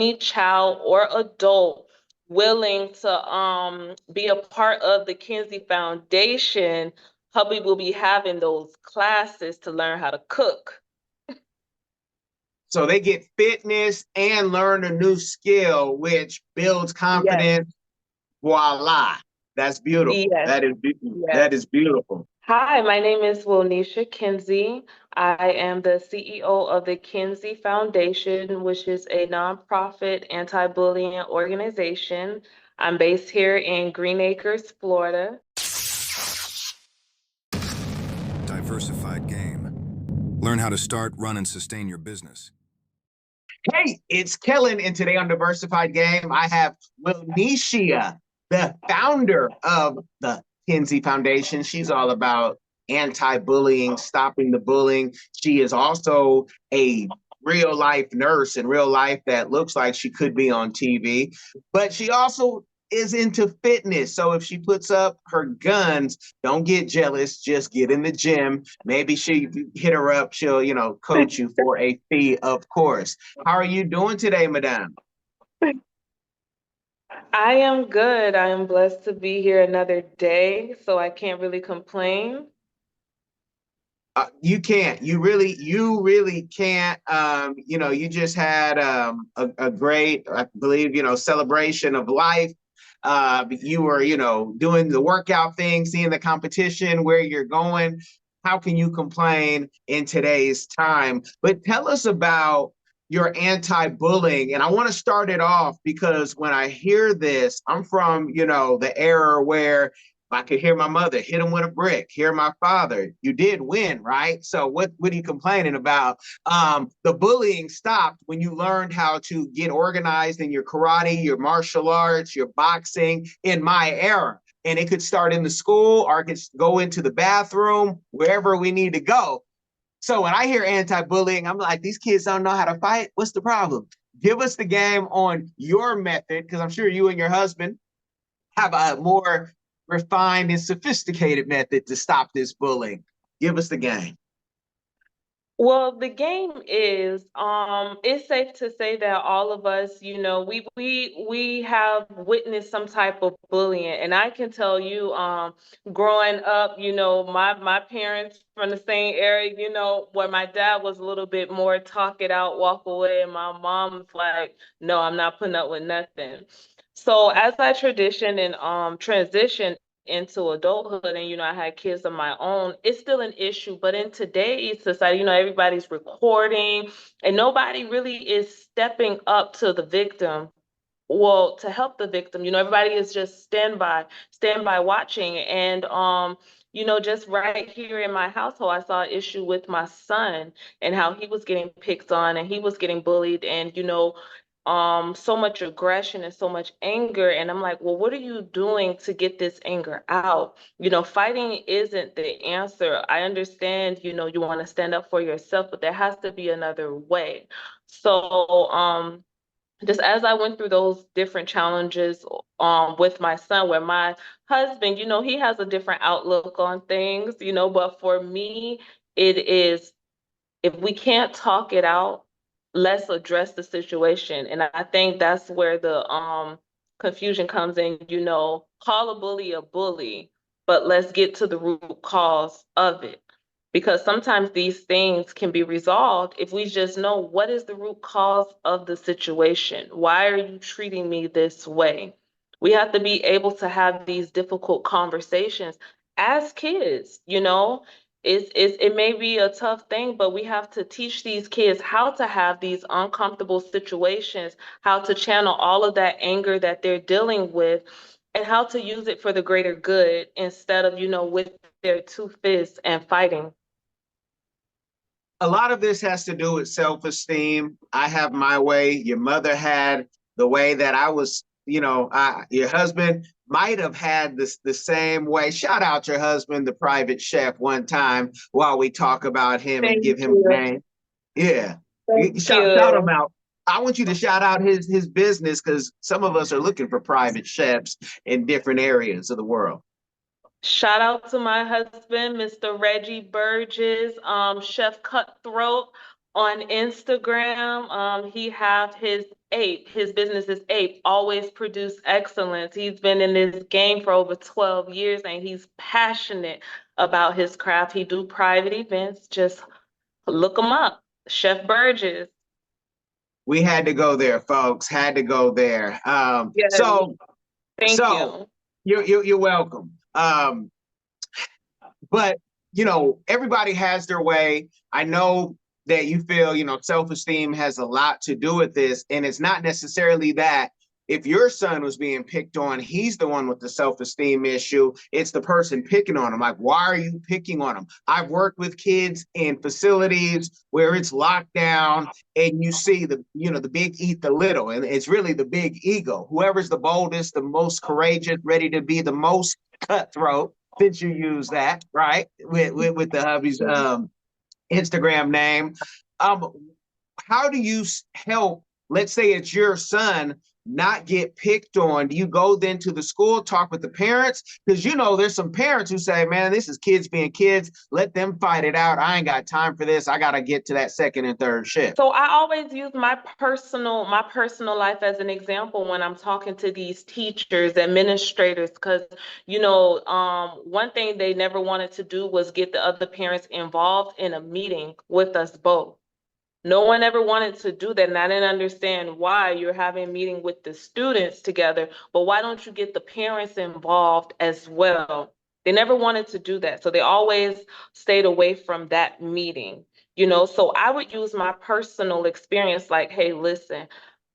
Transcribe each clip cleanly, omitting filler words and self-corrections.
any child or adult willing to be a part of the Kinsey Foundation, hubby will be having those classes to learn how to cook. So they get fitness and learn a new skill, which builds Yes, confidence. Voila. That's beautiful. yes, That yes. is beautiful. Hi, my name is Wilnisha Kinsey. I am the CEO of the Kinsey Foundation, which is a nonprofit anti-bullying organization. I'm based here in Greenacres, Florida. Diversified Game. Learn how to start, run, and sustain your business. Hey, it's Kellen, and today on Diversified Game, I have Wilnishia, the founder of the Kinsey Foundation. She's all about anti-bullying, stopping the bullying. She is also a real life nurse in real life that looks like she could be on TV, but she also is into fitness. So if she puts up her guns, don't get jealous, just get in the gym. Maybe she hit her up, she'll, coach you for a fee, of course. How are you doing today, madame? I am good. I am blessed to be here another day, so I can't really complain. You can't. You really can't. You just had a great, I believe, celebration of life. You were, doing the workout thing, seeing the competition, where you're going. How can you complain in today's time? But tell us about your anti-bullying. And I want to start it off because when I hear this, I'm from, the era where I could hear my mother hit him with a brick, hear my father, you did win, right? So what are you complaining about? The bullying stopped when you learned how to get organized in your karate, your martial arts, your boxing in my era. And it could start in the school or it could go into the bathroom, wherever we need to go. So when I hear anti-bullying, I'm like, these kids don't know how to fight. What's the problem? Give us the game on your method, because I'm sure you and your husband have a more refined and sophisticated method to stop this bullying. Give us the game. Well, the game is, it's safe to say that all of us, we have witnessed some type of bullying. And I can tell you, growing up, my parents from the same area, where my dad was a little bit more talk it out, walk away, and my mom's like, no, I'm not putting up with nothing. So as I transition into adulthood and I had kids of my own, it's still an issue. But in today's society, everybody's recording and nobody really is stepping up to the victim, well, to help the victim. Everybody is just stand by watching. And just right here in my household, I saw an issue with my son and how he was getting picked on and he was getting bullied, and so much aggression and so much anger. And I'm like, well, what are you doing to get this anger out? Fighting isn't the answer. I understand, you want to stand up for yourself, but there has to be another way. So just as I went through those different challenges with my son, where my husband, he has a different outlook on things, but for me, it is, if we can't talk it out, let's address the situation. And I think that's where the confusion comes in, call a bully, but let's get to the root cause of it. Because sometimes these things can be resolved if we just know what is the root cause of the situation. Why are you treating me this way? We have to be able to have these difficult conversations as kids, it may be a tough thing, but we have to teach these kids how to have these uncomfortable situations, how to channel all of that anger that they're dealing with, and how to use it for the greater good instead of, with their two fists and fighting. A lot of this has to do with self-esteem. I have my way. Your mother had the way that I was, your husband might have had this the same way. Shout out your husband, the private chef, one time while we talk about him and Thank give him a you. name. Yeah. Thank Shout him you. out. I want you to shout out his business, because some of us are looking for private chefs in different areas of the world. Shout out to my husband, Mr. Reggie Burgess, Chef Cutthroat. On Instagram, he have his Ape. His business is Ape, always produce excellence. He's been in this game for over 12 years and he's passionate about his craft. He do private events. Just look him up. Chef Burgess. We had to go there, folks. Had to go there. Yes, So thank so you. you're welcome. But everybody has their way. I know that you feel, self-esteem has a lot to do with this, and it's not necessarily that if your son was being picked on, he's the one with the self-esteem issue. It's the person picking on him. Like, why are you picking on him? I've worked with kids in facilities where it's locked down, and you see the big eat the little, and it's really the big ego. Whoever's the boldest, the most courageous, ready to be the most cutthroat, since you use that, right? With the hubby's Instagram name. How do you help, let's say it's your son, not get picked on? Do you go then to the school, talk with the parents? Because there's some parents who say, man, this is kids being kids. Let them fight it out. I ain't got time for this. I got to get to that second and third shift. So I always use my personal life as an example when I'm talking to these teachers, administrators, because one thing they never wanted to do was get the other parents involved in a meeting with us both. No one ever wanted to do that, and I didn't understand why. You're having a meeting with the students together, but why don't you get the parents involved as well? They never wanted to do that, so they always stayed away from that meeting. So I would use my personal experience like, hey, listen,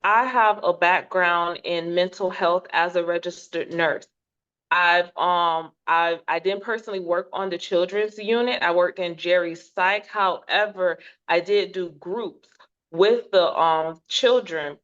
I have a background in mental health as a registered nurse. I didn't personally work on the children's unit. I worked in Jerry's psych. However, I did do groups with the children,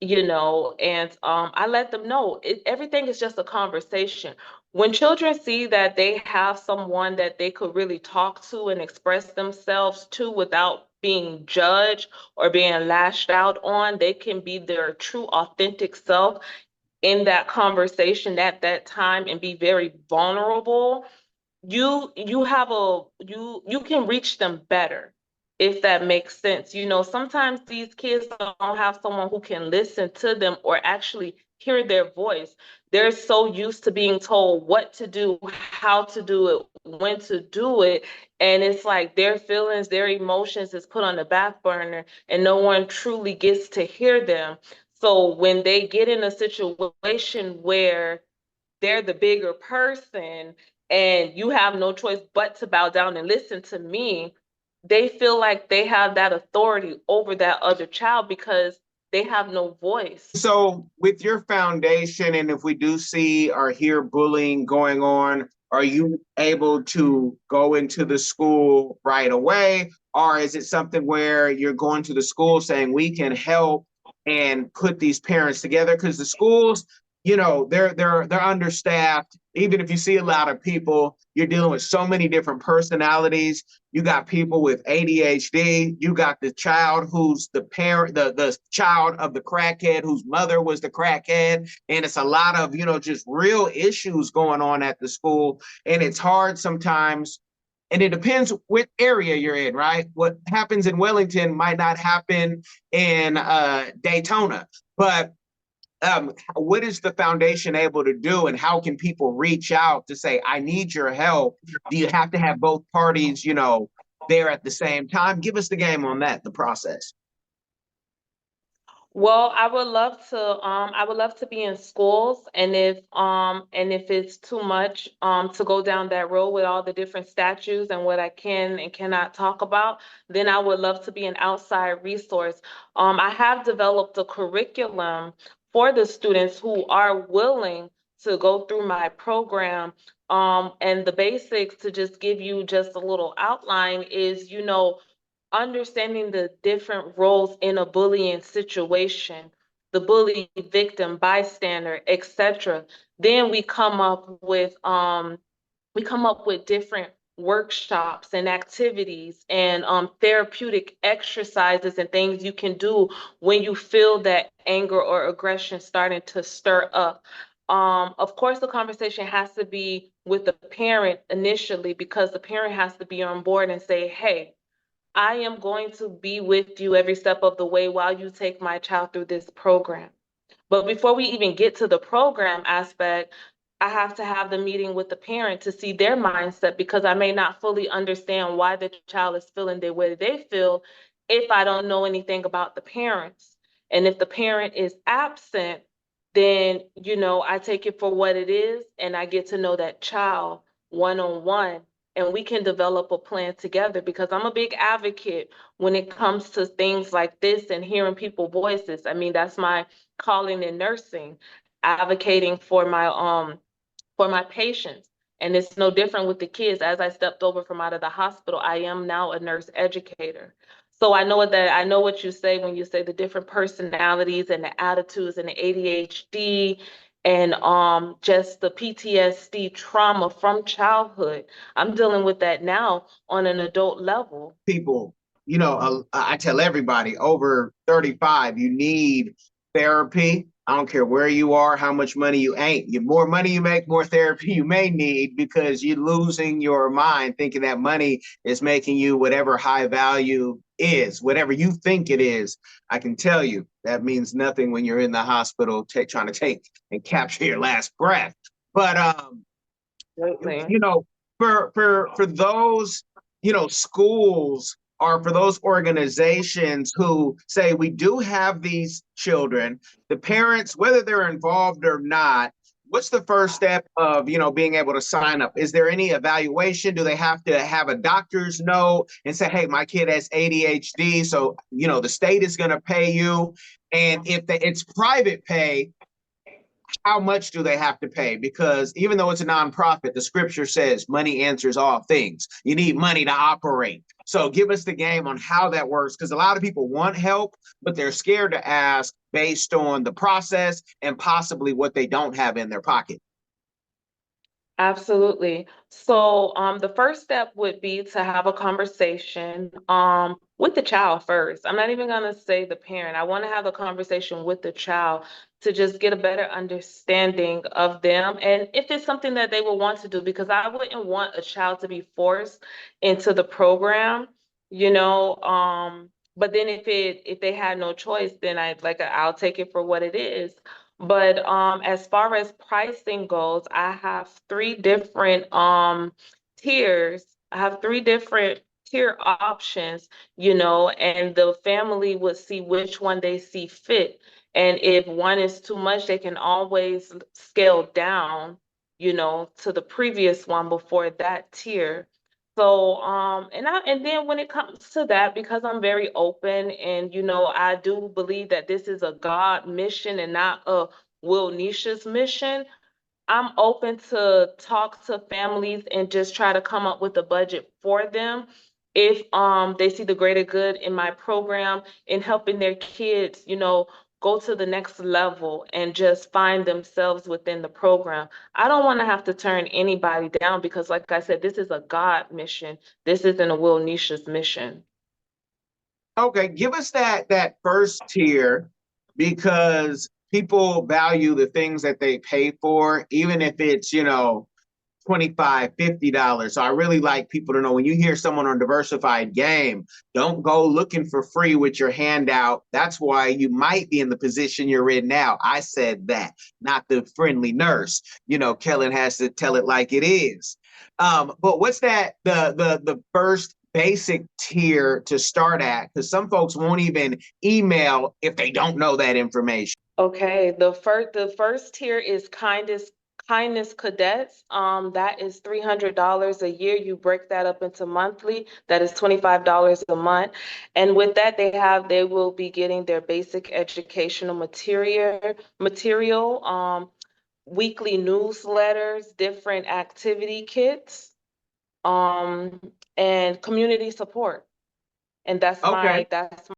and I let them know everything is just a conversation. When children see that they have someone that they could really talk to and express themselves to without being judged or being lashed out on, they can be their true authentic self in that conversation at that time and be very vulnerable. You can reach them better, if that makes sense. Sometimes these kids don't have someone who can listen to them or actually hear their voice. They're so used to being told what to do, how to do it, when to do it, and it's like their feelings, their emotions is put on the back burner and no one truly gets to hear them. So when they get in a situation where they're the bigger person and you have no choice but to bow down and listen to me, they feel like they have that authority over that other child because they have no voice. So with your foundation, and if we do see or hear bullying going on, are you able to go into the school right away? Or is it something where you're going to the school saying we can help and put these parents together? Because the schools, they're understaffed. Even if you see a lot of people, you're dealing with so many different personalities. You got people with ADHD. You got the child who's the parent, the child of the crackhead whose mother was the crackhead. And it's a lot of, just real issues going on at the school. And it's hard sometimes. And it depends what area you're in, right? What happens in Wellington might not happen in Daytona. But what is the foundation able to do, and how can people reach out to say, I need your help? Do you have to have both parties, there at the same time? Give us the game on that, the process. Well, I would love to be in schools, and if it's too much to go down that road with all the different statutes and what I can and cannot talk about, then I would love to be an outside resource. I have developed a curriculum for the students who are willing to go through my program. And the basics, to just give you just a little outline, is understanding the different roles in a bullying situation, the bully, victim, bystander, etc. Then we come up with different workshops and activities and therapeutic exercises and things you can do when you feel that anger or aggression starting to stir up. Of course, the conversation has to be with the parent initially, because the parent has to be on board and say, hey, I am going to be with you every step of the way while you take my child through this program. But before we even get to the program aspect, I have to have the meeting with the parent to see their mindset because I may not fully understand why the child is feeling the way they feel if I don't know anything about the parents. And if the parent is absent, then, I take it for what it is and I get to know that child one on one and we can develop a plan together because I'm a big advocate when it comes to things like this and hearing people's voices. I mean, that's my calling in nursing, advocating for my patients. And it's no different with the kids. As I stepped over from out of the hospital, I am now a nurse educator. So I know what you say when you say the different personalities and the attitudes and the ADHD and just the PTSD trauma from childhood. I'm dealing with that now on an adult level. People, I tell everybody over 35, you need therapy. I don't care where you are, how much money you ain't. The more money you make, more therapy you may need because you're losing your mind thinking that money is making you whatever high value is, whatever you think it is. I can tell you that means nothing when you're in the hospital trying to take and capture your last breath. But Absolutely. for those, schools or for those organizations who say we do have these children, the parents, whether they're involved or not, what's the first step of, being able to sign up? Is there any evaluation? Do they have to have a doctor's note and say, hey, my kid has ADHD, so, the state is going to pay you? And if it's private pay, how much do they have to pay? Because even though it's a nonprofit, the scripture says money answers all things. You need money to operate. So give us the game on how that works, because a lot of people want help, but they're scared to ask based on the process and possibly what they don't have in their pocket. Absolutely. So, the first step would be to have a conversation, with the child first. I'm not even gonna say the parent. I want to have a conversation with the child to just get a better understanding of them and if it's something that they would want to do, because I wouldn't want a child to be forced into the program, you know. But then if they had no choice, then I'll take it for what it is. But as far as pricing goes, I have three different tiers. I have three different tier options, and the family would see which one they see fit. And if one is too much, they can always scale down, to the previous one before that tier. So, and then when it comes to that, because I'm very open and, I do believe that this is a God mission and not a Wilnisha's mission, I'm open to talk to families and just try to come up with a budget for them if they see the greater good in my program in helping their kids, go to the next level and just find themselves within the program. I don't want to have to turn anybody down because like I said, this is a God mission. This isn't a Wilnisha's mission. Okay, give us that first tier, because people value the things that they pay for, even if it's, $25, $50. So I really like people to know when you hear someone on Diversified Game, don't go looking for free with your hand out. That's why you might be in the position you're in now. I said that, not the friendly nurse. Kellen has to tell it like it is. But what's the first basic tier to start at? Because some folks won't even email if they don't know that information. Okay, the first tier is kindness cadets. That is $300 a year. You break that up into monthly. That is $25 a month. And with that, they will be getting their basic educational material, weekly newsletters, different activity kits, um, and community support. And Okay. that's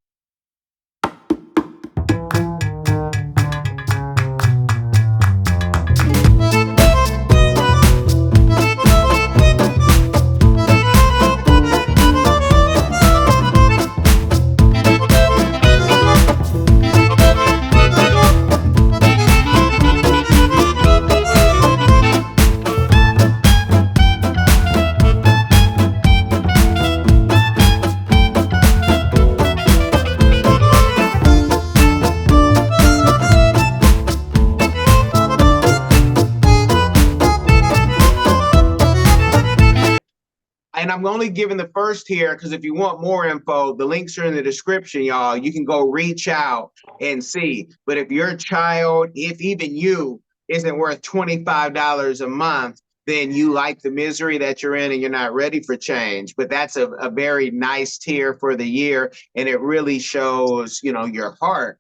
I'm only giving the first tier because if you want more info, the links are in the description, y'all. You can go reach out and see. But if your child, if even you, isn't worth $25 a month, then you like the misery that you're in and you're not ready for change. But that's a very nice tier for the year. And it really shows, your heart.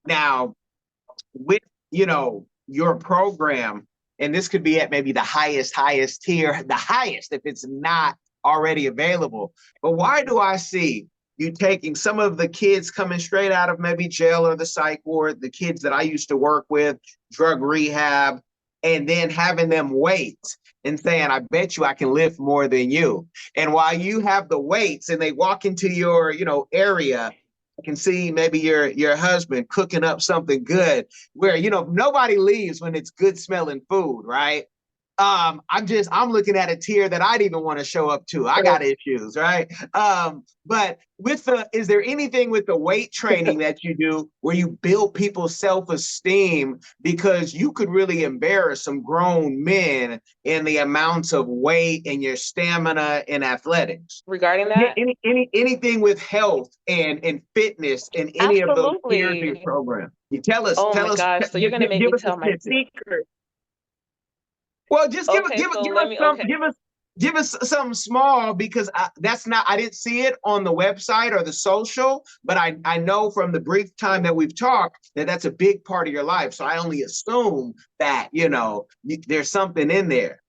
Now, with, your program, and this could be at maybe the highest tier, the highest if it's not already available. But why do I see you taking some of the kids coming straight out of maybe jail or the psych ward, the kids that I used to work with, drug rehab, and then having them wait and saying, I bet you I can lift more than you. And while you have the weights and they walk into your, area, you can see maybe your husband cooking up something good where, nobody leaves when it's good smelling food, right? I'm looking at a tier that I'd even want to show up to. I got issues, right? But is there anything with the weight training that you do where you build people's self-esteem, because you could really embarrass some grown men in the amounts of weight and your stamina and athletics? Regarding that? Anything with health and fitness and any of those tiers of your program? You tell us. Oh my gosh! So you're gonna make me tell my secret. Well, just give us something small, because I didn't see it on the website or the social, but I know from the brief time that we've talked that that's a big part of your life. So I only assume that, there's something in there.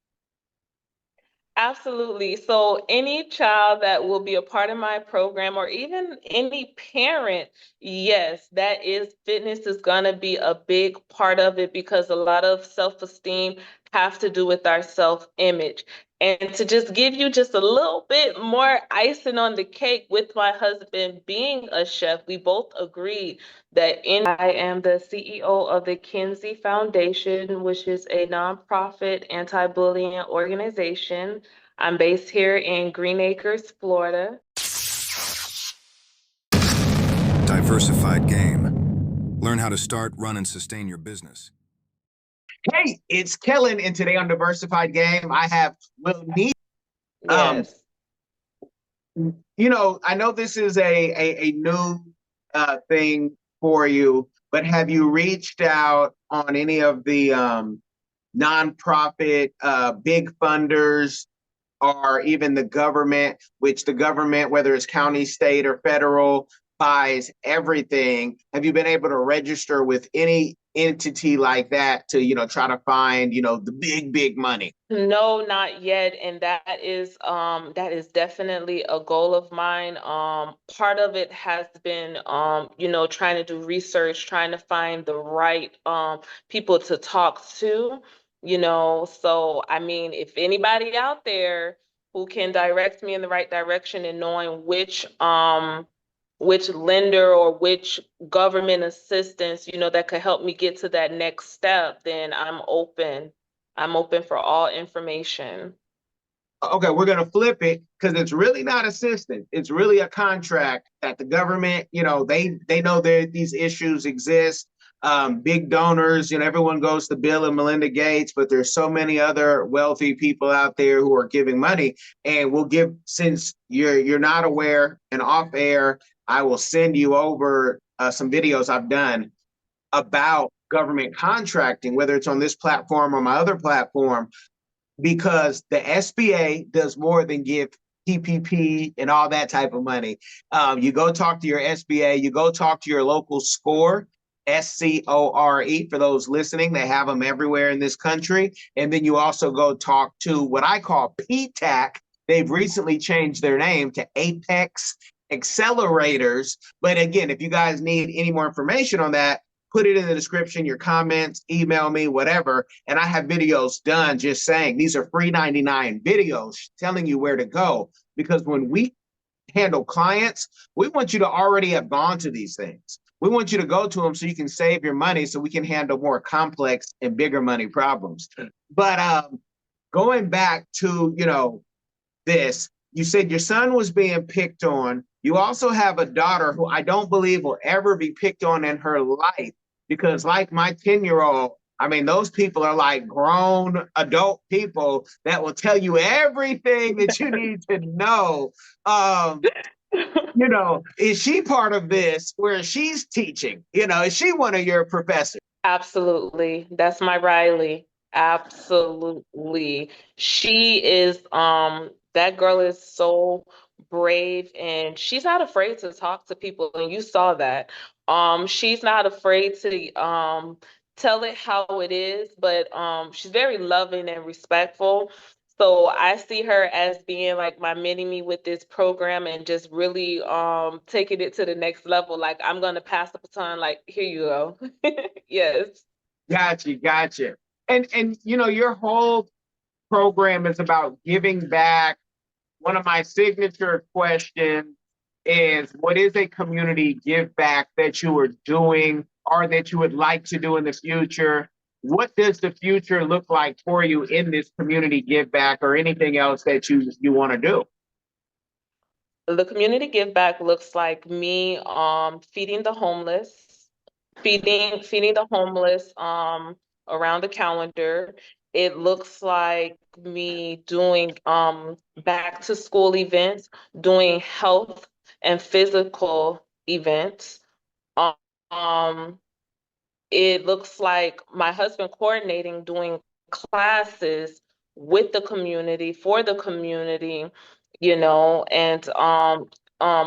Absolutely. So any child that will be a part of my program, or even any parent, yes, fitness is going to be a big part of it, because a lot of self-esteem have to do with our self-image. And to just give you just a little bit more icing on the cake, with my husband being a chef, we both agreed that I am the CEO of the Kinsey Foundation, which is a nonprofit anti-bullying organization. I'm based here in Greenacres, Florida. Diversified Game. Learn how to start, run, and sustain your business. Hey, it's Kellen, and today on Diversified Game, I have Wilnisha. Yes. I know this is a new thing for you, but have you reached out on any of the nonprofit big funders, or even the government, which the government, whether it's county, state, or federal, buys everything? Have you been able to register with any entity like that to, try to find, the big money? No, not yet. And that is definitely a goal of mine. Part of it has been trying to do research, trying to find the right people to talk to, So I mean, if anybody out there who can direct me in the right direction in knowing which lender or which government assistance, that could help me get to that next step, then I'm open. I'm open for all information. Okay, we're going to flip it, because it's really not assistance. It's really a contract that the government, they know that these issues exist. Big donors, everyone goes to Bill and Melinda Gates, but there's so many other wealthy people out there who are giving money. And we'll give, since you're not aware and off air, I will send you over some videos I've done about government contracting, whether it's on this platform or my other platform, because the SBA does more than give PPP and all that type of money. You go talk to your SBA, you go talk to your local SCORE, SCORE, for those listening, they have them everywhere in this country. And then you also go talk to what I call PTAC. They've recently changed their name to Apex Accelerators. But again, if you guys need any more information on that, put it in the description, your comments, email me, whatever. And I have videos done just saying these are free 99 videos telling you where to go. Because when we handle clients, we want you to already have gone to these things. We want you to go to them so you can save your money, so we can handle more complex and bigger money problems. But going back to, this, you said your son was being picked on. You also have a daughter who I don't believe will ever be picked on in her life, because like my 10-year-old, I mean, those people are like grown adult people that will tell you everything that you need to know. Is she part of this where she's teaching? Is she one of your professors? Absolutely. That's my Riley. Absolutely. She is that girl is so brave and she's not afraid to talk to people and you saw that. She's not afraid to tell it how it is, but she's very loving and respectful. So I see her as being like my mini me with this program and just really taking it to the next level. Like I'm gonna pass the baton, like here you go. Yes. Gotcha. And your whole program is about giving back. One of my signature questions is, what is a community give back that you are doing or that you would like to do in the future? What does the future look like for you in this community give back or anything else that you want to do? The community give back looks like me feeding the homeless, feeding the homeless around the calendar. It looks like me doing back to school events, doing health and physical events. Um, it looks like my husband coordinating doing classes with the community for the community, and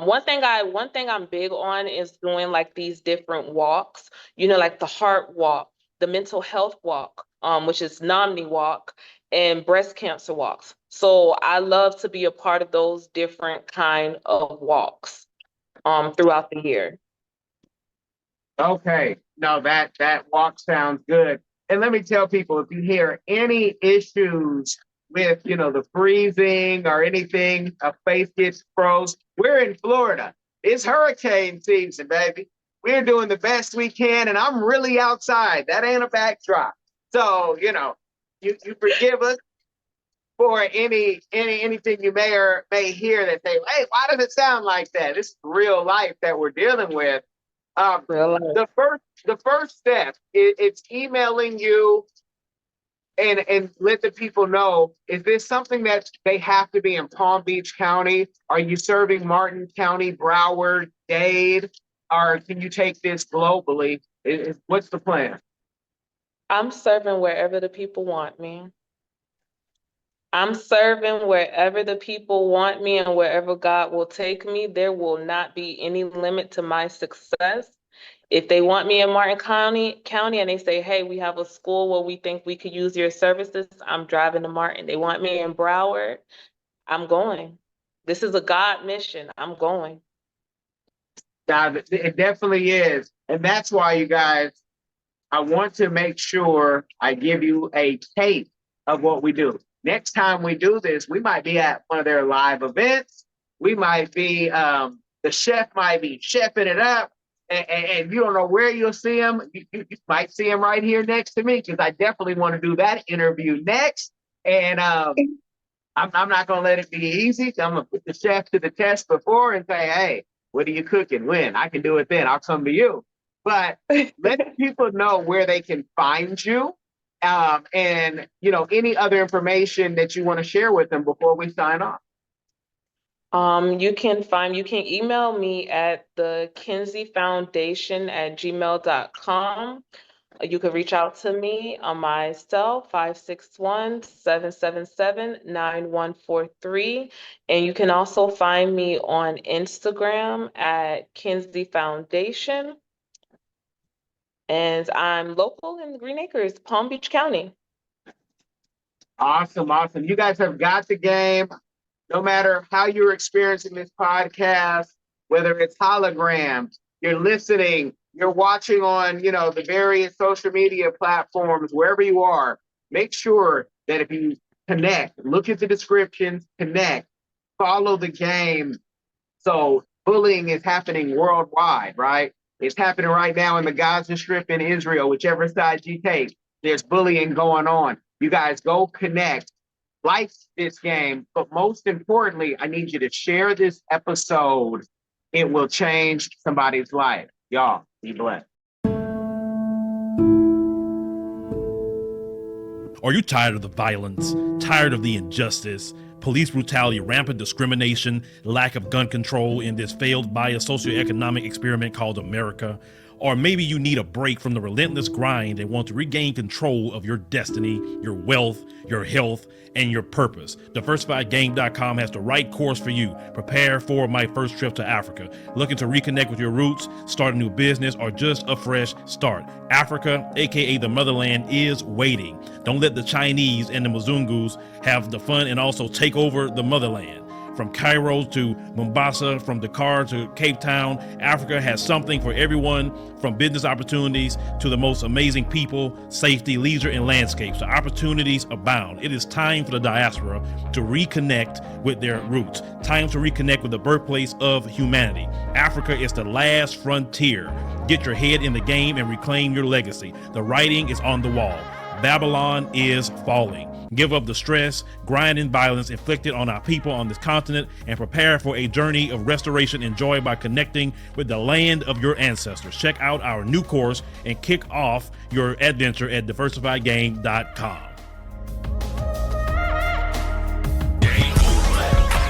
one thing I'm big on is doing like these different walks, like the heart walk, the mental health walk, which is Nomni walk, and breast cancer walks. So I love to be a part of those different kind of walks throughout the year. Okay, no, that walk sounds good. And let me tell people, if you hear any issues with, the freezing or anything, a face gets froze, we're in Florida. It's hurricane season, baby. We're doing the best we can, and I'm really outside. That ain't a backdrop. So, you forgive us for anything you may hear that say, hey, why does it sound like that? This is real life that we're dealing with. Real life. The first step it's emailing you and let the people know, is this something that they have to be in Palm Beach County? Are you serving Martin County, Broward, Dade, or can you take this globally? What's the plan? I'm serving wherever the people want me. I'm serving wherever the people want me and wherever God will take me. There will not be any limit to my success. If they want me in Martin County and they say, hey, we have a school where we think we could use your services, I'm driving to Martin. They want me in Broward, I'm going. This is a God mission. I'm going. God, it definitely is. And that's why, you guys, I want to make sure I give you a tape of what we do. Next time we do this, we might be at one of their live events. We might be, the chef might be chefing it up, and you don't know where you'll see him. You might see him right here next to me, because I definitely want to do that interview next. And I'm not going to let it be easy. I'm going to put the chef to the test before and say, hey, what are you cooking? When? I can do it then. I'll come to you. But let people know where they can find you, and any other information that you want to share with them before we sign off. You can email me at the Kinsey Foundation at gmail.com. You can reach out to me on my cell, 561-777-9143. And you can also find me on Instagram at Kinsey Foundation. And I'm local in the Greenacres, Palm Beach County. Awesome. You guys have got the game. No matter how you're experiencing this podcast, whether it's holograms, you're listening, you're watching on, the various social media platforms, wherever you are, make sure that if you connect, look at the descriptions, connect, follow the game. So bullying is happening worldwide, right? It's happening right now in the Gaza Strip in Israel, whichever side you take. There's bullying going on. You guys go connect, like this game, but most importantly, I need you to share this episode. It will change somebody's life. Y'all, be blessed. Are you tired of the violence, tired of the injustice, police brutality, rampant discrimination, lack of gun control in this failed bio-socioeconomic experiment called America? Or maybe you need a break from the relentless grind and want to regain control of your destiny, your wealth, your health, and your purpose. DiversifiedGame.com has the right course for you. Prepare for my first trip to Africa. Looking to reconnect with your roots, start a new business, or just a fresh start. Africa, aka the motherland, is waiting. Don't let the Chinese and the Mzungus have the fun and also take over the motherland. From Cairo to Mombasa, from Dakar to Cape Town, Africa has something for everyone, from business opportunities to the most amazing people, safety, leisure, and landscapes. The opportunities abound. It is time for the diaspora to reconnect with their roots. Time to reconnect with the birthplace of humanity. Africa is the last frontier. Get your head in the game and reclaim your legacy. The writing is on the wall. Babylon is falling. Give up the stress, grind, and violence inflicted on our people on this continent and prepare for a journey of restoration enjoyed by connecting with the land of your ancestors. Check out our new course and kick off your adventure at diversifiedgame.com.